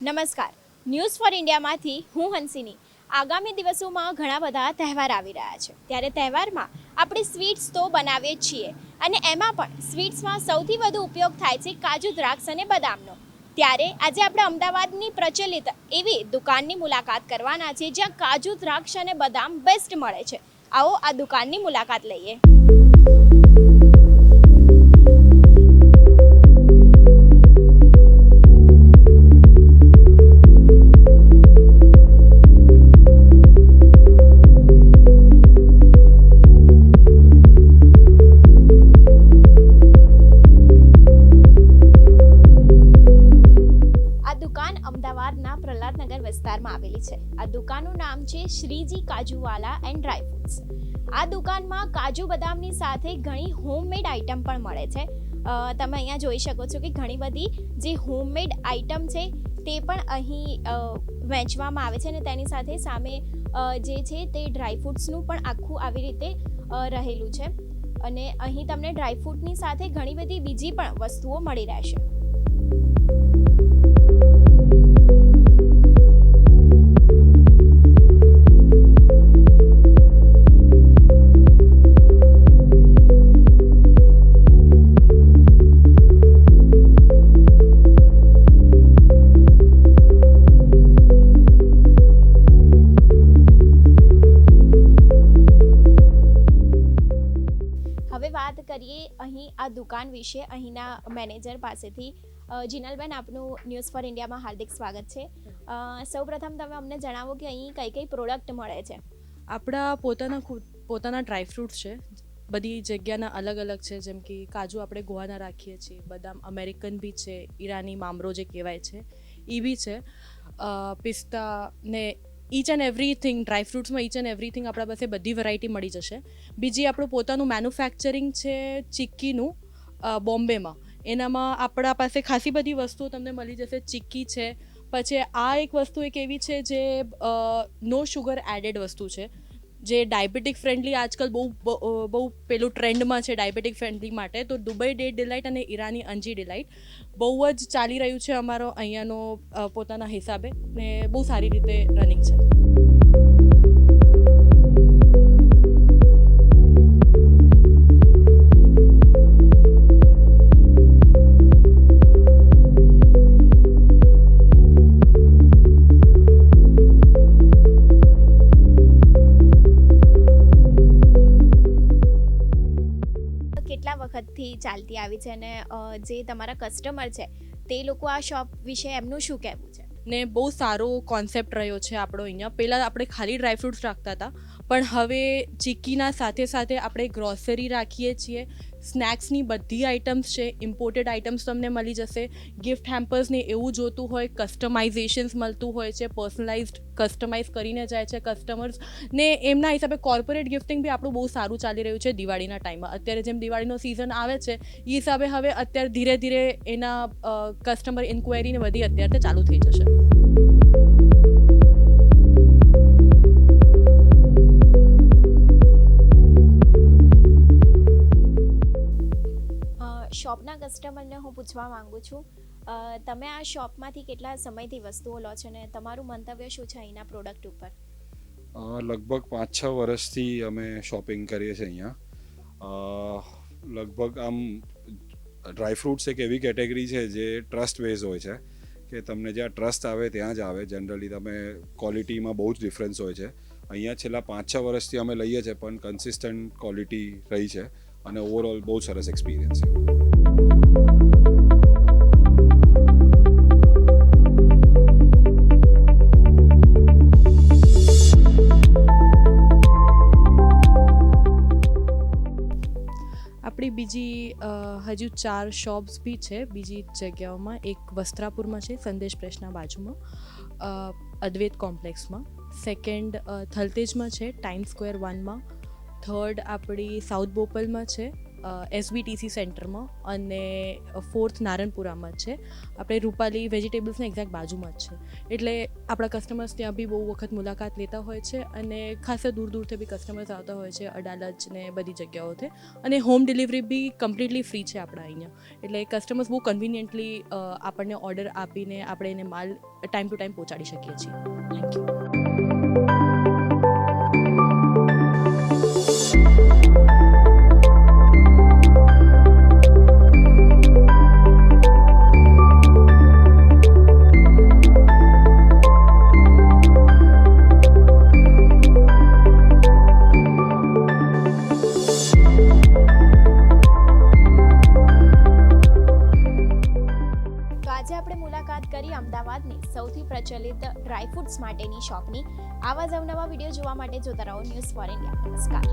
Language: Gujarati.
નમસ્કાર, ન્યૂઝ ફોર ઇન્ડિયામાંથી હું હંસિની. આગામી દિવસોમાં ઘણા બધા તહેવાર આવી રહ્યા છે, ત્યારે તહેવારમાં આપણે સ્વીટ્સ તો બનાવીએ જ છીએ, અને એમાં પણ સ્વીટ્સમાં સૌથી વધુ ઉપયોગ થાય છે કાજુ, દ્રાક્ષ અને બદામનો. ત્યારે આજે આપણે અમદાવાદની પ્રચલિત એવી દુકાનની મુલાકાત કરવાના છે જ્યાં કાજુ, દ્રાક્ષ અને બદામ બેસ્ટ મળે છે. આવો આ દુકાનની મુલાકાત લઈએ. અમદાવાદના પ્રહલાદનગર વિસ્તારમાં આવેલી છે. આ દુકાનનું નામ છે શ્રીજી કાજુવાલા એન્ડ ડ્રાય ફ્રૂટ્સ. આ દુકાનમાં કાજુ બદામની સાથે ઘણી હોમમેડ આઇટમ પણ મળે છે. તમે અહીંયા જોઈ શકો છો કે ઘણી બધી જે હોમમેડ આઇટમ છે તે પણ અહીં વેચવામાં આવે છે, અને તેની સાથે સામે જે છે તે ડ્રાય ફ્રૂટ્સનું પણ આખું આવી રીતે રહેલું છે. અને અહીં તમને ડ્રાય ફ્રૂટની સાથે ઘણી બધી બીજી પણ વસ્તુઓ મળી રહેશે. હવે વાત કરીએ અહીં આ દુકાન વિશે. અહીંના મેનેજર પાસેથી. જીનલબેન, આપનું ન્યૂઝ ફોર ઇન્ડિયામાં હાર્દિક સ્વાગત છે. સૌપ્રથમ તમે અમને જણાવો કે અહીં કઈ કઈ પ્રોડક્ટ મળે છે. આપણા પોતાના ડ્રાયફ્રૂટ્સ છે, બધી જગ્યાના અલગ અલગ છે. જેમ કે કાજુ આપણે ગોવાના રાખીએ છીએ, બદામ અમેરિકન બી છે, ઈરાની મામરો જે કહેવાય છે એ બી છે, પિસ્તા ને ઈચ એન્ડ એવરીથિંગ. ડ્રાયફ્રૂટ્સમાં ઈચ એન્ડ એવરીથિંગ આપણા પાસે બધી વેરાયટી મળી જશે. બીજી આપણું પોતાનું મેન્યુફેક્ચરિંગ છે ચિક્કીનું, બોમ્બેમાં. એનામાં આપણા પાસે ખાસી બધી વસ્તુઓ તમને મળી જશે. ચિક્કી છે, પછી આ એક વસ્તુ એક એવી છે જે નો શુગર એડેડ વસ્તુ છે, જે ડાયાબિટીક ફ્રેન્ડલી આજકાલ બહુ પેલું ટ્રેન્ડમાં છે ડાયાબિટીક ફ્રેન્ડલી માટે. તો દુબઈ ડેટ ડિલાઇટ અને ઈરાની અંજી ડિલાઇટ બહુ જ ચાલી રહ્યું છે અમારો અહીંયાનો પોતાના હિસાબે, ને બહુ સારી રીતે રનિંગ છે. કેટલા વખતથી ચાલતી આવી છે, અને જે તમારા કસ્ટમર છે તે લોકો આ શોપ વિશે એમનું શું કહેવું છે? ને બહુ સારો કોન્સેપ્ટ રહ્યો છે આપણો અહીંયા. પહેલાં આપણે ખાલી ડ્રાયફ્રૂટ્સ રાખતા હતા, પણ હવે ચિક્કીના સાથે સાથે આપણે ગ્રોસરી રાખીએ છીએ. સ્નેક્સની બધી આઇટમ્સ છે, ઇમ્પોર્ટેડ આઇટમ્સ તમને મળી જશે. ગિફ્ટ હેમ્પર્સને એવું જોતું હોય, કસ્ટમાઇઝેશન્સ મળતું હોય છે, પર્સનલાઇઝડ કસ્ટમાઇઝ કરીને જાય છે કસ્ટમર્સ. ને એમના હિસાબે કોર્પોરેટ ગિફ્ટિંગ બી આપણું બહુ સારું ચાલી રહ્યું છે દિવાળીના ટાઈમમાં. અત્યારે જેમ દિવાળીનો સિઝન આવે છે એ હિસાબે હવે અત્યારે ધીરે ધીરે એના કસ્ટમર ઇન્ક્વાયરીને બધી અત્યારે ચાલુ થઈ જશે. શોપના કસ્ટમરને હું પૂછવા માંગુ છું, તમે આ શોપમાંથી કેટલા સમયથી વસ્તુઓ લો છો, ને તમારું મંતવ્ય શું છે અહીંના પ્રોડક્ટ ઉપર? લગભગ 5-6 વર્ષથી અમે શોપિંગ કરીએ છીએ અહીંયા. લગભગ આમ ડ્રાયફ્રૂટ્સ એક એવી કેટેગરી છે જે ટ્રસ્ટ બેઝ હોય છે, કે તમને જ્યાં ટ્રસ્ટ આવે ત્યાં જ આવે. જનરલી તમે ક્વોલિટીમાં બહુ જ ડિફરન્સ હોય છે. અહીંયા છેલ્લા 5-6 વર્ષથી અમે લઈએ છીએ, પણ કન્સિસ્ટન્ટ ક્વોલિટી રહી છે, અને ઓવરઓલ બહુ સરસ એક્સપિરિયન્સ છે. આપણી બીજી હજુ 4 શોપ્સ બી છે બીજી જગ્યાઓમાં. એક વસ્ત્રાપુરમાં છે, સંદેશ પ્રેસના બાજુમાં, અદ્વૈત કોમ્પ્લેક્સમાં. સેકન્ડ થલતેજમાં છે, ટાઈમ સ્ક્વેર 1માં. થર્ડ આપણી સાઉથ બોપલમાં છે, SBTC સેન્ટરમાં અને 4th નારણપુરામાં જ છે. આપણે રૂપાલી વેજીટેબલ્સની એક્ઝેક્ટ બાજુમાં જ છે. એટલે આપણા કસ્ટમર્સ ત્યાં બી બહુ વખત મુલાકાત લેતા હોય છે અને ખાસા દૂર દૂરથી બી કસ્ટમર્સ આવતા હોય છે, અડાલજ ને બધી જગ્યાઓથી. અને હોમ ડિલિવરી બી કમ્પ્લીટલી ફ્રી છે આપણા અહીંયા. એટલે કસ્ટમર્સ બહુ કન્વિનિયન્ટલી આપણને ઓર્ડર આપીને આપણે એને માલ ટાઈમ ટુ ટાઈમ પહોંચાડી શકીએ છીએ. Thank you. આજે આપણે મુલાકાત કરી અમદાવાદની સૌથી પ્રચલિત ડ્રાયફ્રૂટ્સ માટેની શોપની. આવા જ અવનવા વિડીયો જોવા માટે જોતા રહો ન્યૂઝ ફોર ઇન્ડિયા. નમસ્કાર.